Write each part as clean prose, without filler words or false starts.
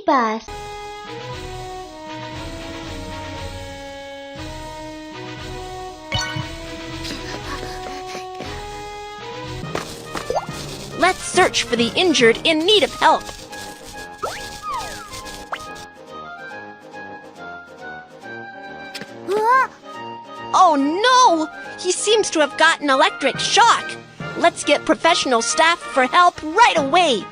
bus. Let's search for the injured in need of help. Oh no! He seems to have gotten electric shock. Let's get professional staff for help right away.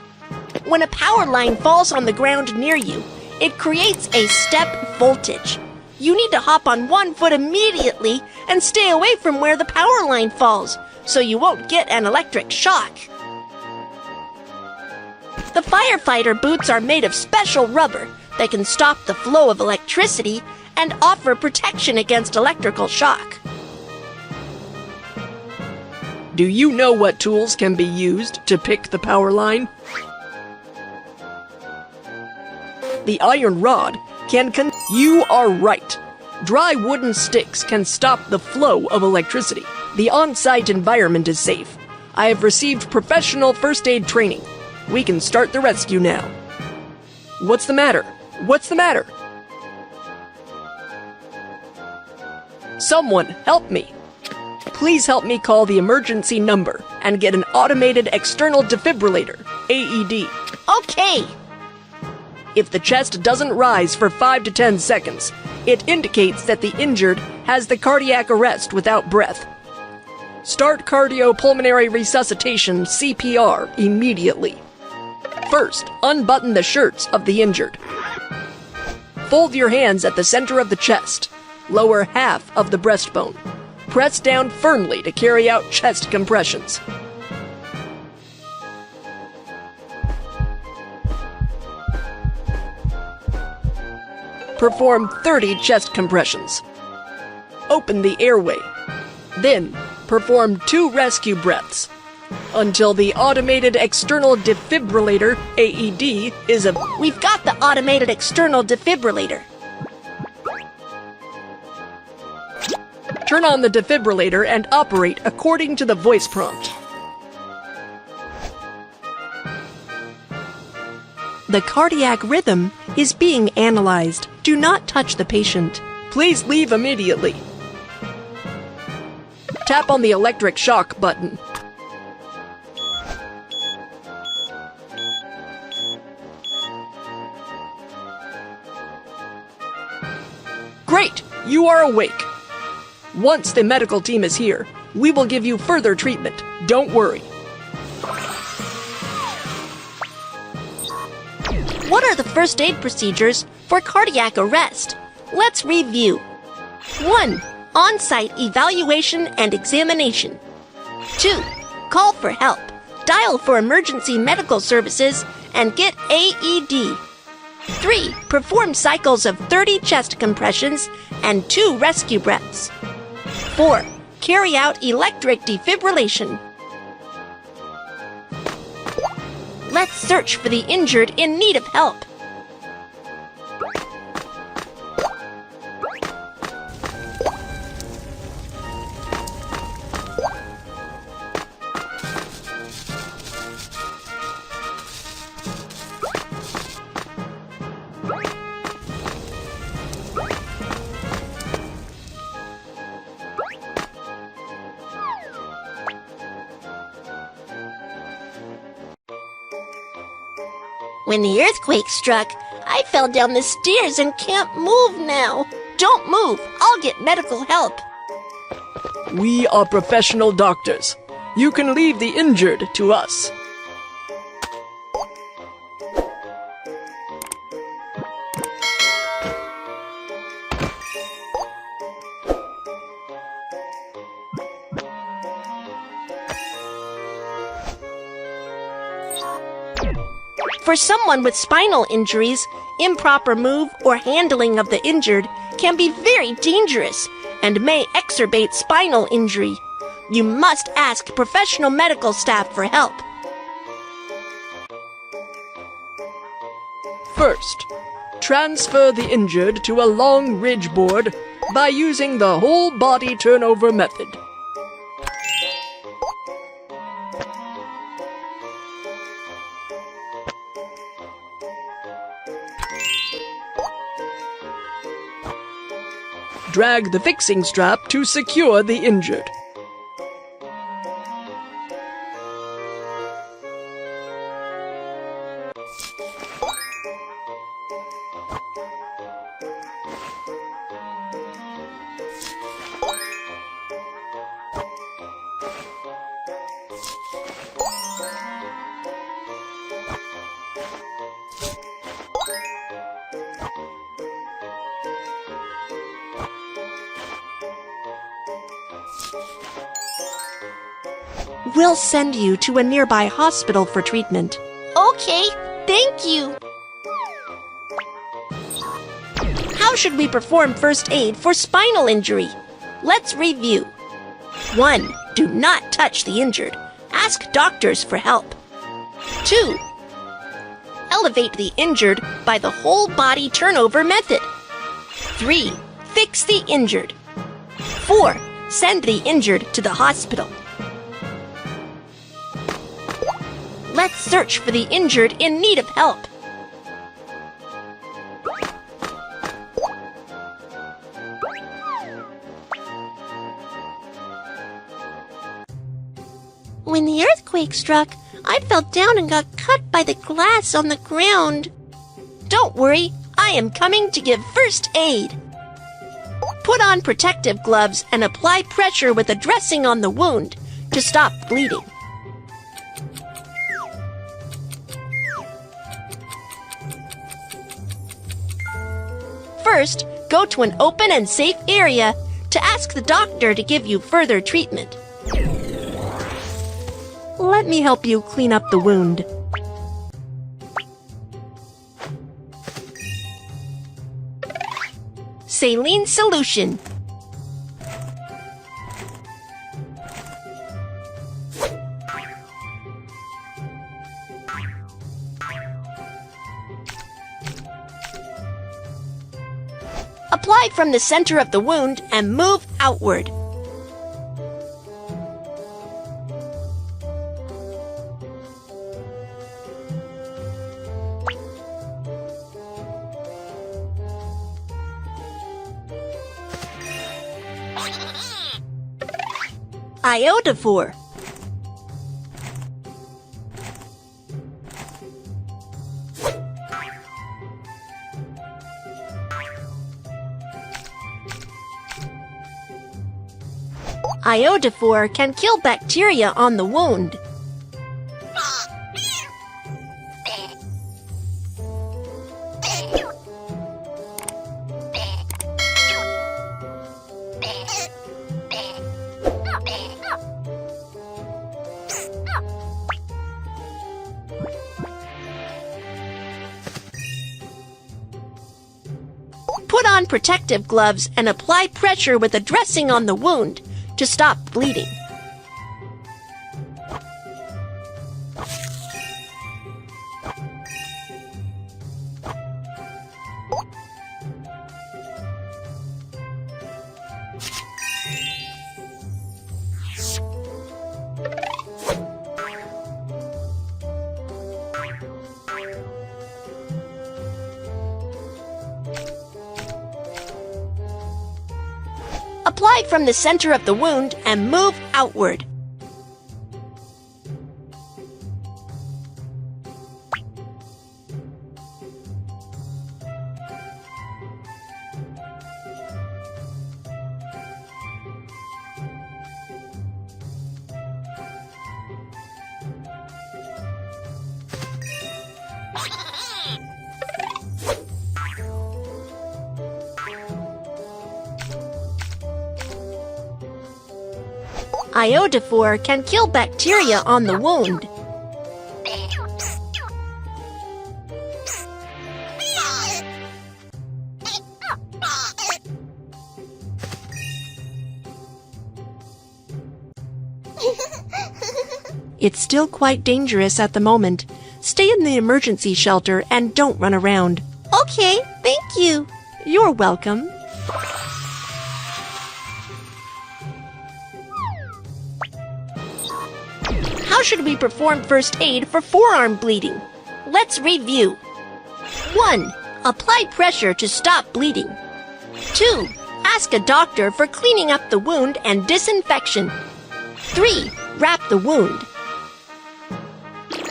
When a power line falls on the ground near you, it creates a step voltage. You need to hop on one foot immediately and stay away from where the power line falls, so you won't get an electric shock. The firefighter boots are made of special rubber that can stop the flow of electricity and offer protection against electrical shock. Do you know what tools can be used to pick the power line? The iron rod can You are right. Dry wooden sticks can stop the flow of electricity. The on-site environment is safe. I have received professional first aid training. We can start the rescue now. What's the matter? What's the matter? Someone help me. Please help me call the emergency number and get an automated external defibrillator, AED. Okay. If the chest doesn't rise for 5 to 10 seconds, it indicates that the injured has the cardiac arrest without breath. Start cardiopulmonary resuscitation, CPR, immediately. First, unbutton the shirts of the injured. Fold your hands at the center of the chest. Lower half of the breastbone. Press down firmly to carry out chest compressions. Perform 30 chest compressions. Open the airway. Then, perform 2 rescue breaths until the automated external defibrillator, AED, is a... We've got the automated external defibrillator. Turn on the defibrillator and operate according to the voice prompt. The cardiac rhythm is being analyzed. Do not touch the patient. Please leave immediately. Tap on the electric shock button. Great! You are awake. Once the medical team is here, we will give you further treatment. Don't worry. What are the first aid procedures for cardiac arrest? Let's review. 1. On-site evaluation and examination. 2. Call for help. Dial for emergency medical services and get AED. 3. Perform cycles of 30 chest compressions and 2 rescue breaths. 4. Carry out electric defibrillation. Let's search for the injured in need of help. When the earthquake struck, I fell down the stairs and can't move now. Don't move. I'll get medical help. We are professional doctors. You can leave the injured to us. For someone with spinal injuries, improper move or handling of the injured can be very dangerous and may exacerbate spinal injury. You must ask professional medical staff for help. First, transfer the injured to a long ridge board by using the whole body turnover method. drag the fixing strap to secure the injured. We'll send you to a nearby hospital for treatment. Okay, thank you. How should we perform first aid for spinal injury? Let's review. 1. Do not touch the injured. Ask doctors for help. 2. Elevate the injured by the whole body turnover method. 3. Fix the injured. 4. Send the injured to the hospital. Let's search for the injured in need of help. When the earthquake struck, I fell down and got cut by the glass on the ground. Don't worry, I am coming to give first aid. Put on protective gloves and apply pressure with a dressing on the wound to stop bleeding. First, go to an open and safe area to ask the doctor to give you further treatment. Let me help you clean up the wound. Saline solution. Apply from the center of the wound and move outward. Iodophor. Iodophor can kill bacteria on the wound. Put on protective gloves and apply pressure with a dressing on the wound to stop bleeding. Apply from the center of the wound and move outward. Iodophor can kill bacteria on the wound. It's still quite dangerous at the moment. Stay in the emergency shelter and don't run around. Okay, thank you. You're welcome. How should we perform first aid for forearm bleeding? Let's review. 1. Apply pressure to stop bleeding. 2. Ask a doctor for cleaning up the wound and disinfection. 3. Wrap the wound.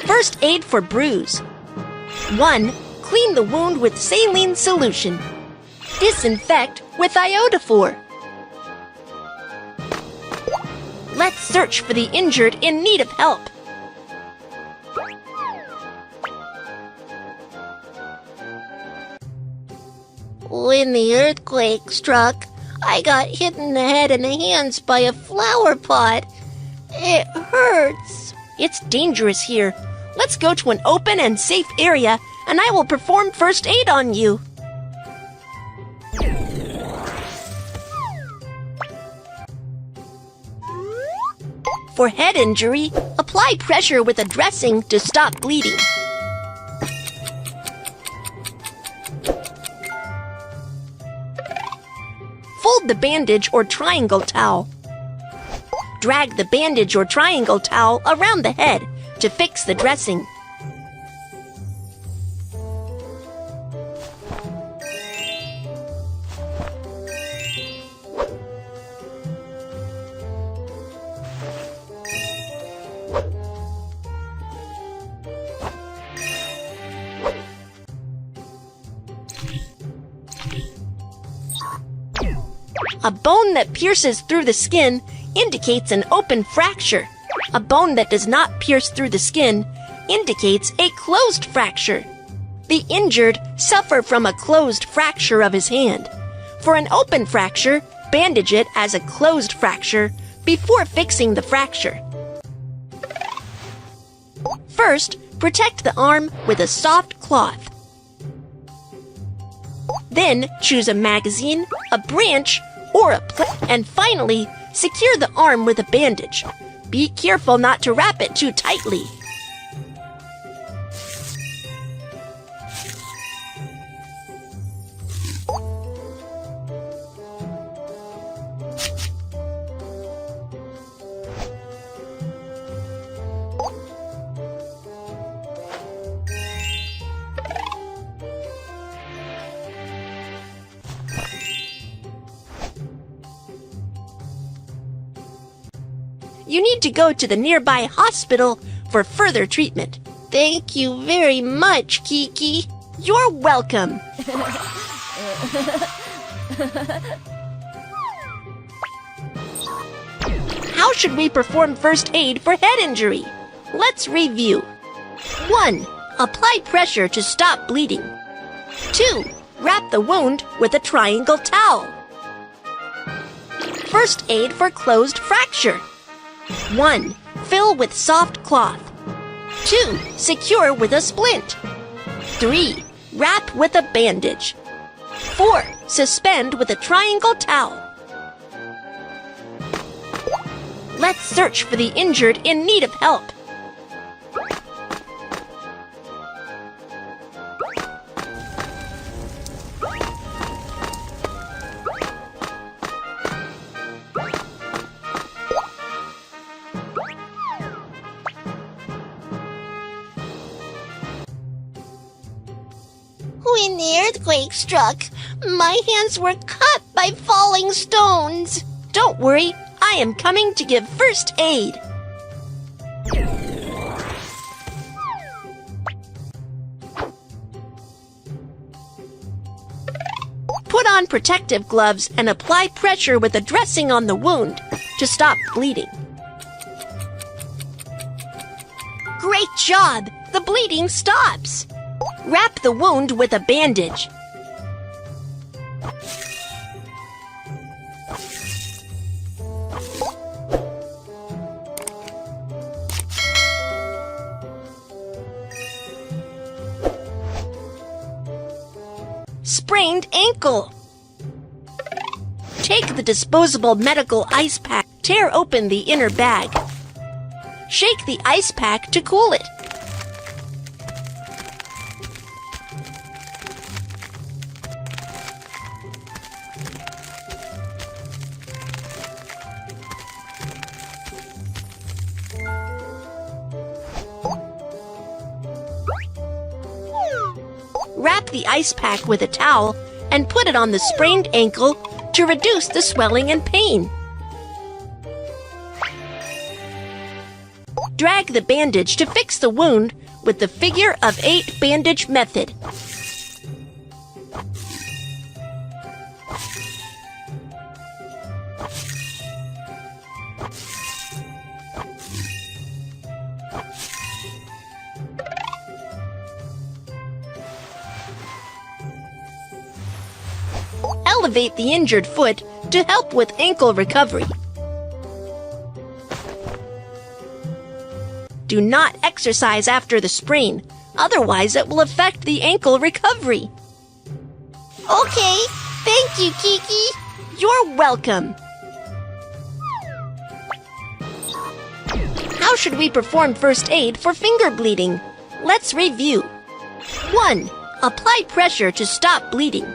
First aid for bruise. 1. Clean the wound with saline solution. Disinfect with iodophor. Let's search for the injured in need of help. When the earthquake struck, I got hit in the head and the hands by a flower pot. It hurts. It's dangerous here. Let's go to an open and safe area, and I will perform first aid on you. For head injury, apply pressure with a dressing to stop bleeding. Fold the bandage or triangle towel. Drag the bandage or triangle towel around the head to fix the dressing. A bone that pierces through the skin indicates an open fracture. A bone that does not pierce through the skin indicates a closed fracture. The injured suffer from a closed fracture of his hand. For an open fracture, bandage it as a closed fracture before fixing the fracture. First, protect the arm with a soft cloth. Then, choose a magazine, a branch, or a plate, and finally, secure the arm with a bandage. Be careful not to wrap it too tightly. You need to go to the nearby hospital for further treatment. Thank you very much, Kiki. You're welcome. How should we perform first aid for head injury? Let's review. 1. Apply pressure to stop bleeding. 2. Wrap the wound with a triangle towel. First aid for closed fracture. 1. Fill with soft cloth. 2. Secure with a splint. 3. Wrap with a bandage. 4. Suspend with a triangle towel. Let's search for the injured in need of help. When the earthquake struck, my hands were cut by falling stones. Don't worry, I am coming to give first aid. Put on protective gloves and apply pressure with a dressing on the wound to stop bleeding. Great job! The bleeding stops. Wrap the wound with a bandage. Sprained ankle. Take the disposable medical ice pack. Tear open the inner bag. Shake the ice pack to cool it. Wrap the ice pack with a towel and put it on the sprained ankle to reduce the swelling and pain. Drag the bandage to fix the wound with the figure of 8 bandage method. Elevate the injured foot to help with ankle recovery. Do not exercise after the sprain, otherwise it will affect the ankle recovery. Okay, thank you, Kiki. You're welcome. How should we perform first aid for finger bleeding? Let's review. 1. Apply pressure to stop bleeding.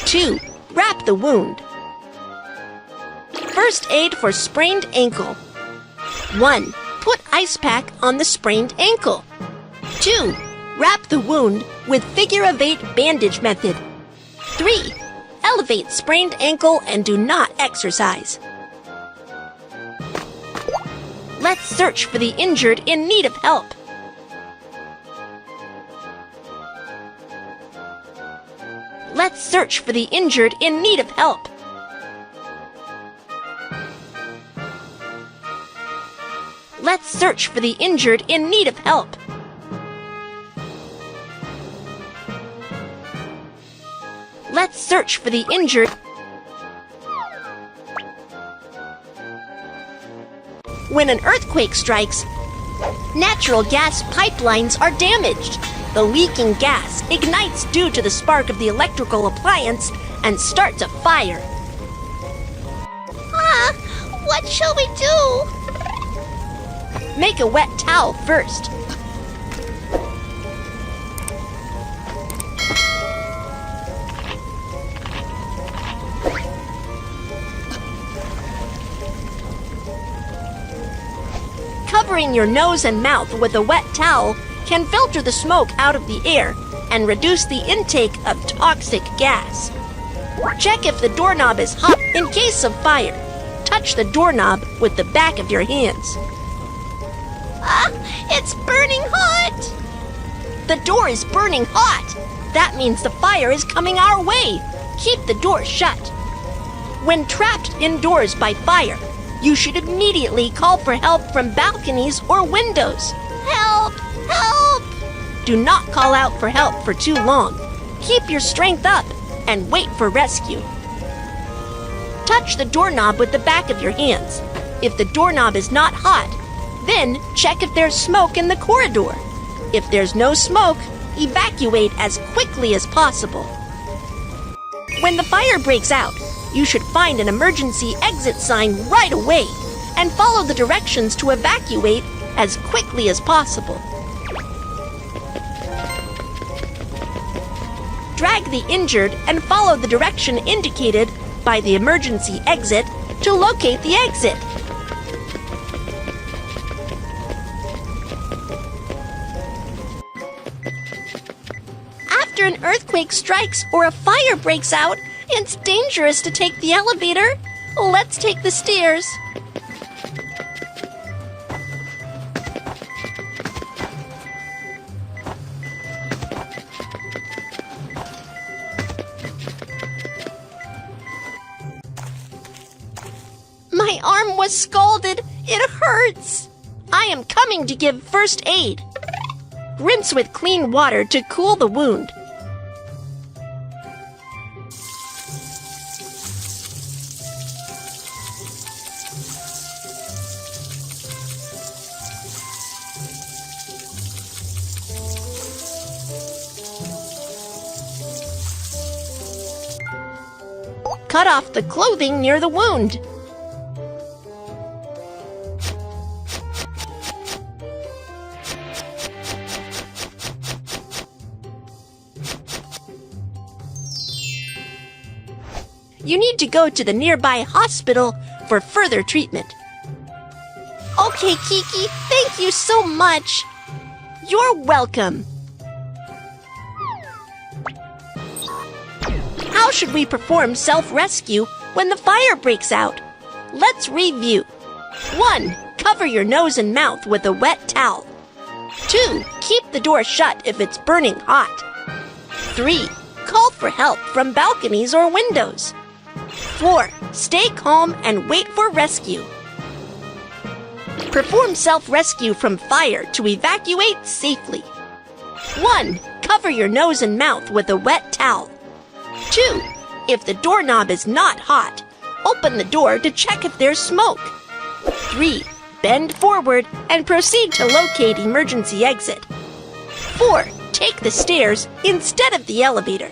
2. Wrap the wound. First aid for sprained ankle. 1. Put ice pack on the sprained ankle. 2. Wrap the wound with figure of 8 bandage method. 3. Elevate sprained ankle and do not exercise. Let's search for the injured in need of help. Let's search for the injured in need of help. Let's search for the injured in need of help. Let's search for the injured. When an earthquake strikes, natural gas pipelines are damaged. The leaking gas ignites due to the spark of the electrical appliance and starts a fire. What shall we do? Make a wet towel first. Covering your nose and mouth with a wet towel can filter the smoke out of the air and reduce the intake of toxic gas. Check if the doorknob is hot in case of fire. Touch the doorknob with the back of your hands. It's burning hot! The door is burning hot. That means the fire is coming our way. Keep the door shut. When trapped indoors by fire, you should immediately call for help from balconies or windows. Help! Help! Do not call out for help for too long. Keep your strength up and wait for rescue. Touch the doorknob with the back of your hands. If the doorknob is not hot, then check if there's smoke in the corridor. If there's no smoke, evacuate as quickly as possible. When the fire breaks out, you should find an emergency exit sign right away and follow the directions to evacuate as quickly as possible. Drag the injured and follow the direction indicated by the emergency exit to locate the exit. After an earthquake strikes or a fire breaks out, it's dangerous to take the elevator. Let's take the stairs. My arm was scalded. It hurts. I am coming to give first aid. Rinse with clean water to cool the wound. Cut off the clothing near the wound. You need to go to the nearby hospital for further treatment. Okay, Kiki, thank you so much. You're welcome. How should we perform self-rescue when the fire breaks out? Let's review. 1. Cover your nose and mouth with a wet towel. 2. Keep the door shut if it's burning hot. 3. Call for help from balconies or windows. 4. Stay calm and wait for rescue. Perform self-rescue from fire to evacuate safely. 1. Cover your nose and mouth with a wet towel. 2. If the doorknob is not hot, open the door to check if there's smoke. 3. Bend forward and proceed to locate emergency exit. 4. Take the stairs instead of the elevator.